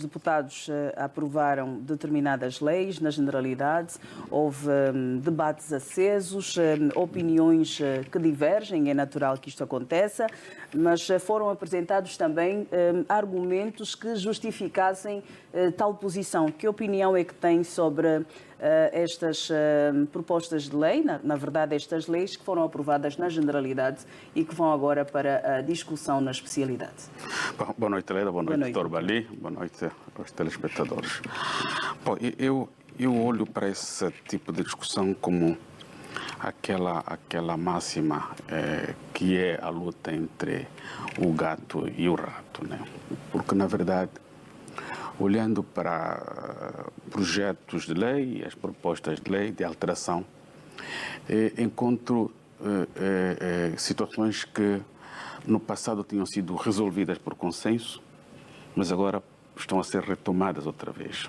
deputados aprovaram determinadas leis, na generalidade. Houve debates acesos, opiniões que divergem, é natural que isto aconteça, mas foram apresentados também argumentos que justificassem tal posição. Que opinião é que tem sobre estas propostas de lei, na verdade estas leis que foram aprovadas na generalidade e que vão agora para a discussão na especialidade? Boa noite, Leda. Boa noite, Dr. Bali. Boa noite aos telespectadores. Bom, eu olho para esse tipo de discussão como aquela máxima que é a luta entre o gato e o rato, né? Porque, na verdade, olhando para projetos de lei, as propostas de lei, de alteração, encontro situações que no passado tinham sido resolvidas por consenso, mas agora estão a ser retomadas outra vez.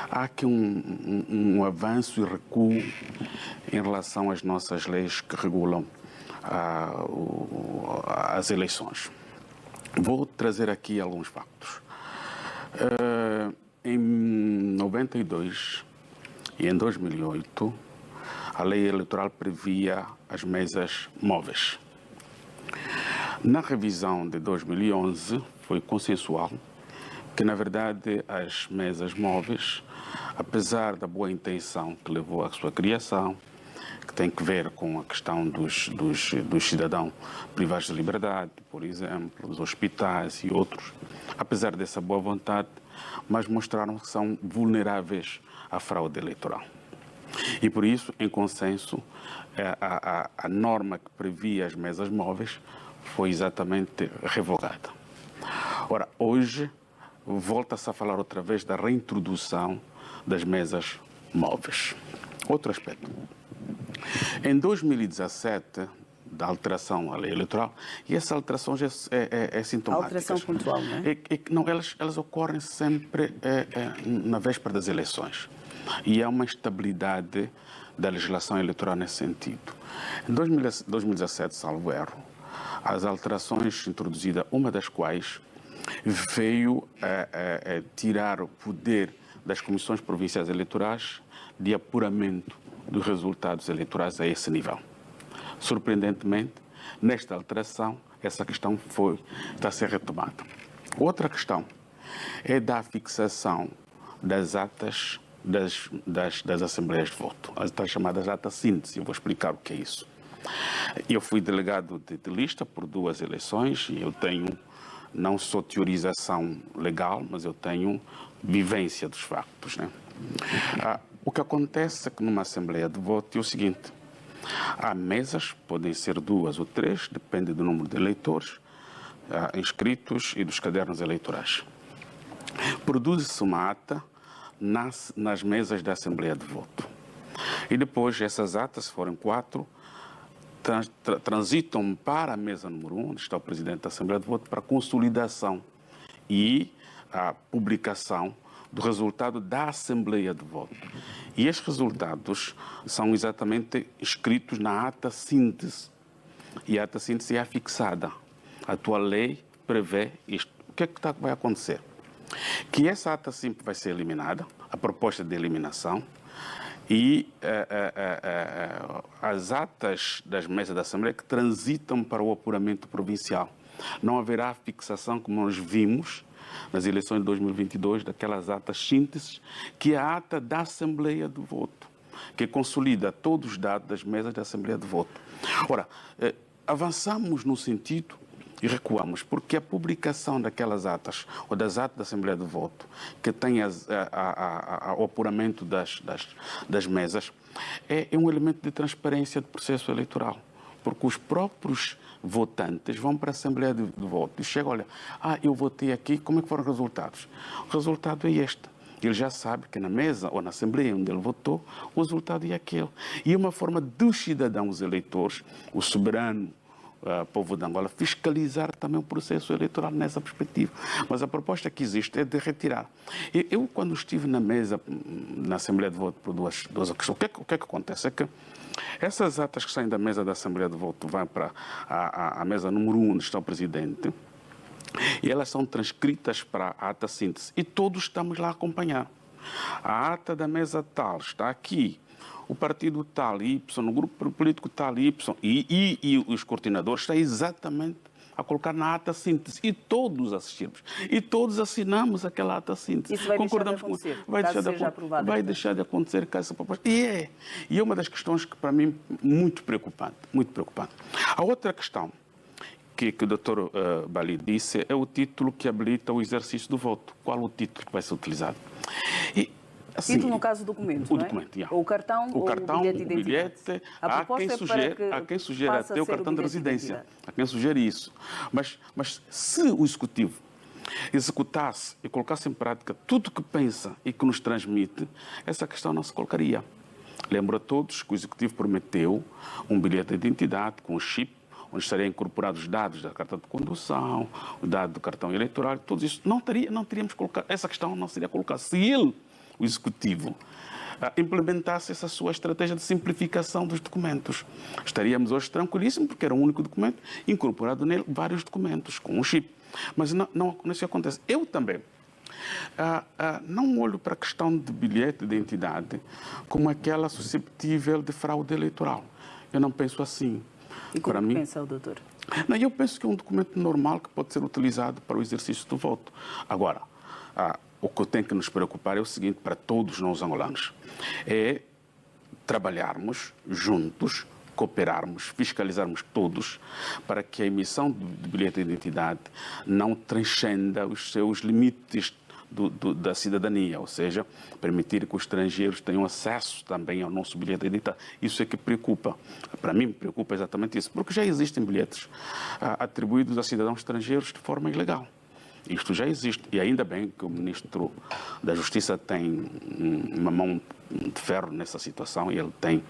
Há aqui um avanço e recuo em relação às nossas leis que regulam as eleições. Vou trazer aqui alguns factos. Em 92 e em 2008, a lei eleitoral previa as mesas móveis. Na revisão de 2011, foi consensual que, na verdade, as mesas móveis, apesar da boa intenção que levou à sua criação, que tem que ver com a questão dos cidadãos privados de liberdade, por exemplo, os hospitais e outros, apesar dessa boa vontade, mas mostraram que são vulneráveis à fraude eleitoral. E por isso, em consenso, a norma que previa as mesas móveis foi exatamente revogada. Ora, hoje, volta-se a falar outra vez da reintrodução das mesas móveis. Outro aspecto. Em 2017, da alteração à lei eleitoral, e essa alteração já é sintomática. Alteração pontual, não é? Não, elas ocorrem sempre na véspera das eleições. E há uma estabilidade da legislação eleitoral nesse sentido. Em 2017, salvo erro, as alterações introduzidas, uma das quais veio tirar o poder das comissões provinciais eleitorais de apuramento dos resultados eleitorais a esse nível. Surpreendentemente, nesta alteração, essa questão está a ser retomada. Outra questão é da fixação das atas das assembleias de voto, as chamadas atas síntese. Eu vou explicar o que é isso. Eu fui delegado de lista por 2 eleições e eu tenho não só teorização legal, mas eu tenho vivência dos factos, né? O que acontece é que numa assembleia de voto é o seguinte: há mesas, podem ser 2 ou 3, depende do número de eleitores inscritos e dos cadernos eleitorais. Produz-se uma ata nas mesas da assembleia de voto. E depois essas atas, se forem 4, transitam para a mesa número 1, onde está o presidente da Assembleia de Voto, para consolidação e a publicação do resultado da Assembleia de Voto. E estes resultados são exatamente escritos na ata síntese. E a ata síntese é afixada. A tua lei prevê isto. O que é que vai acontecer? Que essa ata síntese vai ser eliminada, a proposta de eliminação, e as atas das mesas da Assembleia que transitam para o apuramento provincial. Não haverá fixação, como nós vimos nas eleições de 2022, daquelas atas sínteses, que é a ata da Assembleia de Voto, que consolida todos os dados das mesas da Assembleia de Voto. Ora, avançamos no sentido e recuamos, porque a publicação daquelas atas, ou das atas da Assembleia de Voto, que tem o apuramento das mesas, é um elemento de transparência do processo eleitoral. Porque os próprios votantes vão para a Assembleia de Voto e chegam, olha, eu votei aqui, como é que foram os resultados? O resultado é este. Ele já sabe que na mesa ou na Assembleia onde ele votou, o resultado é aquele. E é uma forma dos cidadãos eleitores, o soberano povo de Angola, fiscalizar também o processo eleitoral nessa perspectiva. Mas a proposta que existe é de retirar. Eu quando estive na mesa, na Assembleia de Voto, por duas questões, o que é que acontece? É que essas atas que saem da mesa da Assembleia de Voto vão para a mesa número 1, onde está o presidente, E elas são transcritas para a ata síntese. E todos estamos lá a acompanhar. A ata da mesa tal está aqui. O partido tal, Y, o grupo político tal, Y, e os coordenadores estão exatamente a colocar na ata síntese. E todos assistimos. E todos assinamos aquela ata síntese. Isso vai Concordamos deixar de acontecer, vai caso deixar de, seja aprovada. vai deixar de acontecer caso essa proposta. E é uma das questões que, para mim, muito preocupante. Muito preocupante. A outra questão que o Dr. Bali disse é o título que habilita o exercício do voto. Qual o título que vai ser utilizado? E, assim, título, no caso, do documento, o não é? documento, yeah. Ou o cartão, ou o bilhete de identidade. Há quem sugere até o cartão de residência. Há quem sugere isso. Mas se o Executivo executasse e colocasse em prática tudo o que pensa e que nos transmite, essa questão não se colocaria. Lembro a todos que o Executivo prometeu um bilhete de identidade com um chip, onde estariam incorporados os dados da carta de condução, o dado do cartão eleitoral, tudo isso. Não teríamos colocado, essa questão não seria colocada. Se ele, o Executivo, implementasse essa sua estratégia de simplificação dos documentos, estaríamos hoje tranquilíssimos, porque era um único documento, incorporado nele vários documentos, com um chip. Mas não isso acontece. Eu também não olho para a questão de bilhete de identidade como aquela susceptível de fraude eleitoral. Eu não penso assim. E como pensa o doutor? Não, eu penso que é um documento normal que pode ser utilizado para o exercício do voto. Agora, o que tem que nos preocupar é o seguinte, para todos nós angolanos, é trabalharmos juntos, cooperarmos, fiscalizarmos todos, para que a emissão de bilhete de identidade não transcenda os seus limites da cidadania, ou seja, permitir que os estrangeiros tenham acesso também ao nosso bilhete de identidade. Isso é que preocupa. Para mim, me preocupa exatamente isso, porque já existem bilhetes atribuídos a cidadãos estrangeiros de forma ilegal. Isto já existe. E ainda bem que o Ministro da Justiça tem uma mão de ferro nessa situação e ele tem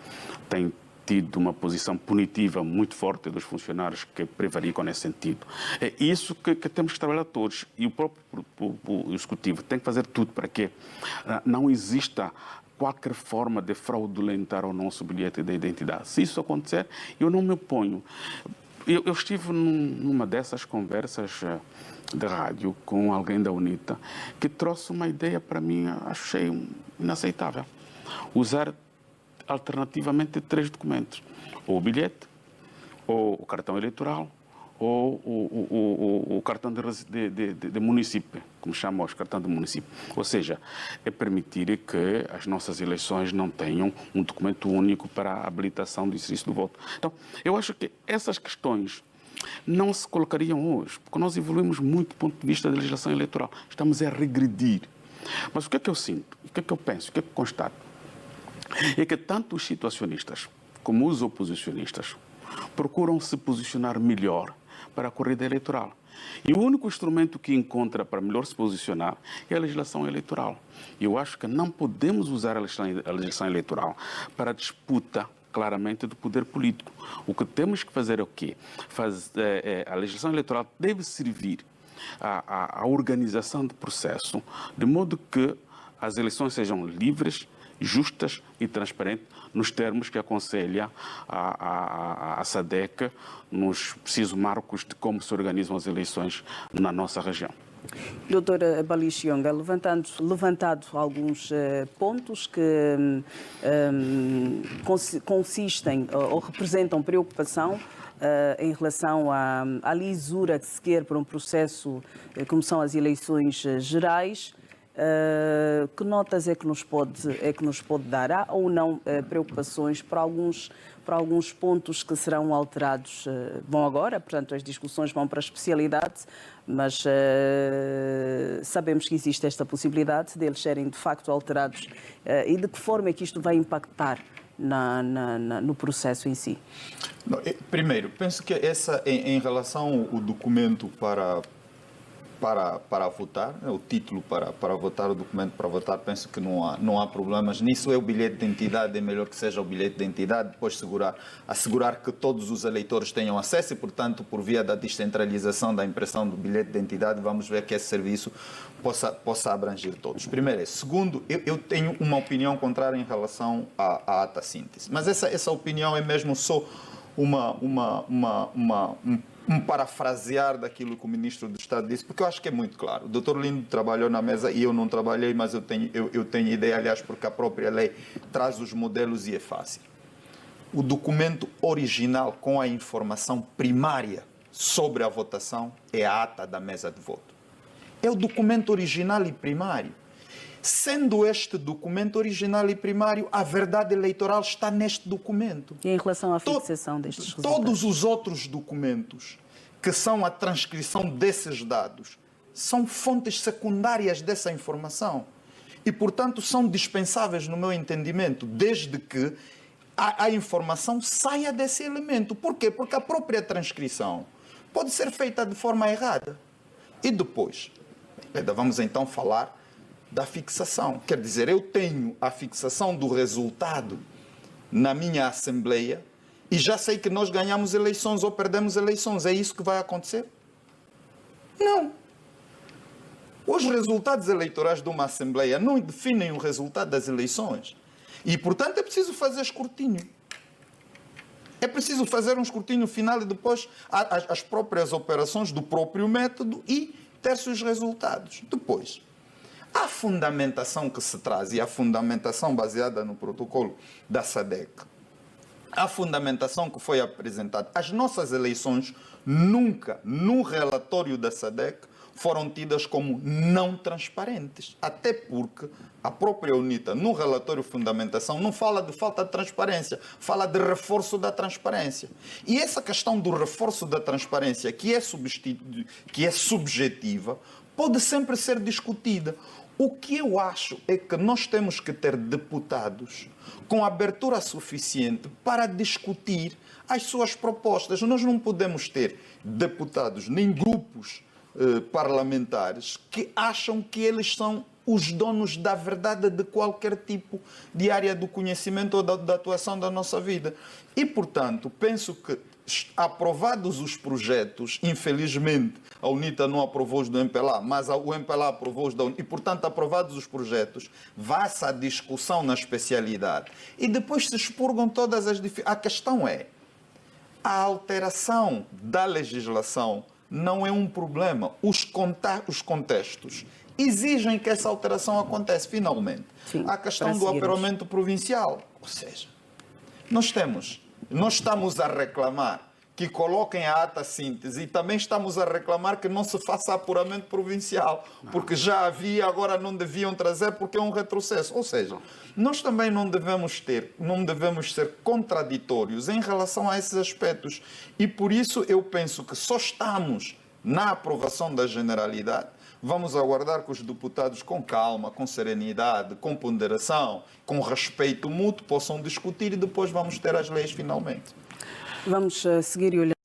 tido uma posição punitiva muito forte dos funcionários que prevaricam nesse sentido. É isso que temos que trabalhar todos. E o próprio o Executivo tem que fazer tudo para que não exista qualquer forma de fraudulentar o nosso bilhete de identidade. Se isso acontecer, eu não me oponho. Eu estive numa dessas conversas de rádio com alguém da UNITA que trouxe uma ideia para mim, achei inaceitável. Usar alternativamente 3 documentos, ou o bilhete, ou o cartão eleitoral, ou o cartão de município, como chamam os cartões de município. Ou seja, é permitir que as nossas eleições não tenham um documento único para a habilitação do exercício do voto. Então, eu acho que essas questões não se colocariam hoje, porque nós evoluímos muito do ponto de vista da legislação eleitoral. Estamos a regredir. Mas o que é que eu sinto? O que é que eu penso? O que é que eu constato? É que tanto os situacionistas como os oposicionistas procuram se posicionar melhor para a corrida eleitoral. E o único instrumento que encontra para melhor se posicionar é a legislação eleitoral. E eu acho que não podemos usar a legislação eleitoral para a disputa claramente do poder político. O que temos que fazer é o quê? A legislação eleitoral deve servir à organização do processo, de modo que as eleições sejam livres, justas e transparentes, nos termos que aconselha a SADC, nos precisos marcos de como se organizam as eleições na nossa região. Doutora Bali Chionga, levantado alguns pontos que consistem ou representam preocupação em relação à lisura que se quer para um processo como são as eleições gerais. Que notas é que nos pode dar? Há ou não preocupações para alguns pontos que serão alterados? Vão agora, portanto, as discussões vão para a especialidade, mas sabemos que existe esta possibilidade de eles serem de facto alterados. E de que forma é que isto vai impactar no processo em si? Não, primeiro, penso que em relação ao documento para votar, o título para votar, o documento para votar, penso que não há problemas nisso. É o bilhete de identidade, é melhor que seja o bilhete de identidade, depois assegurar que todos os eleitores tenham acesso e, portanto, por via da descentralização da impressão do bilhete de identidade, vamos ver que esse serviço possa abranger todos. Primeiro. Segundo, eu tenho uma opinião contrária em relação à ata síntese, mas essa opinião é mesmo só um parafrasear daquilo que o Ministro do Estado disse, porque eu acho que é muito claro. O Dr. Lindo trabalhou na mesa e eu não trabalhei, mas eu tenho ideia, aliás, porque a própria lei traz os modelos e é fácil. O documento original com a informação primária sobre a votação é a ata da mesa de voto. É o documento original e primário. Sendo este documento original e primário, a verdade eleitoral está neste documento. E em relação à fixação destes resultados? Todos os outros documentos, que são a transcrição desses dados, são fontes secundárias dessa informação. E, portanto, são dispensáveis no meu entendimento, desde que a informação saia desse elemento. Por quê? Porque a própria transcrição pode ser feita de forma errada. E depois, vamos então falar da fixação. Quer dizer, eu tenho a fixação do resultado na minha Assembleia e já sei que nós ganhamos eleições ou perdemos eleições. É isso que vai acontecer? Não. Os resultados eleitorais de uma Assembleia não definem o resultado das eleições. E, portanto, é preciso fazer escrutínio. É preciso fazer um escrutínio final e depois as próprias operações do próprio método e ter-se os resultados. Depois, a fundamentação que se traz e a fundamentação baseada no protocolo da SADC, a fundamentação que foi apresentada, as nossas eleições nunca, no relatório da SADC, foram tidas como não transparentes. Até porque a própria UNITA, no relatório de fundamentação, não fala de falta de transparência, fala de reforço da transparência. E essa questão do reforço da transparência, que é subjetiva, pode sempre ser discutida. O que eu acho é que nós temos que ter deputados com abertura suficiente para discutir as suas propostas. Nós não podemos ter deputados nem grupos parlamentares que acham que eles são os donos da verdade de qualquer tipo de área do conhecimento ou da atuação da nossa vida. E, portanto, penso que, aprovados os projetos, infelizmente a UNITA não aprovou os do MPLA, mas o MPLA aprovou os da UNITA, e, portanto, aprovados os projetos, vá-se à discussão na especialidade e depois se expurgam todas as dificuldades. A questão é, a alteração da legislação não é um problema. Os contextos exigem que essa alteração aconteça finalmente. Sim, a questão do apuramento provincial, ou seja, nós estamos a reclamar que coloquem a ata síntese e também estamos a reclamar que não se faça apuramento provincial, porque já havia, agora não deviam trazer porque é um retrocesso. Ou seja, nós também não devemos ser contraditórios em relação a esses aspectos. E por isso eu penso que só estamos na aprovação da generalidade. Vamos aguardar que os deputados, com calma, com serenidade, com ponderação, com respeito mútuo, possam discutir e depois vamos ter as leis finalmente. Vamos seguir e olhar.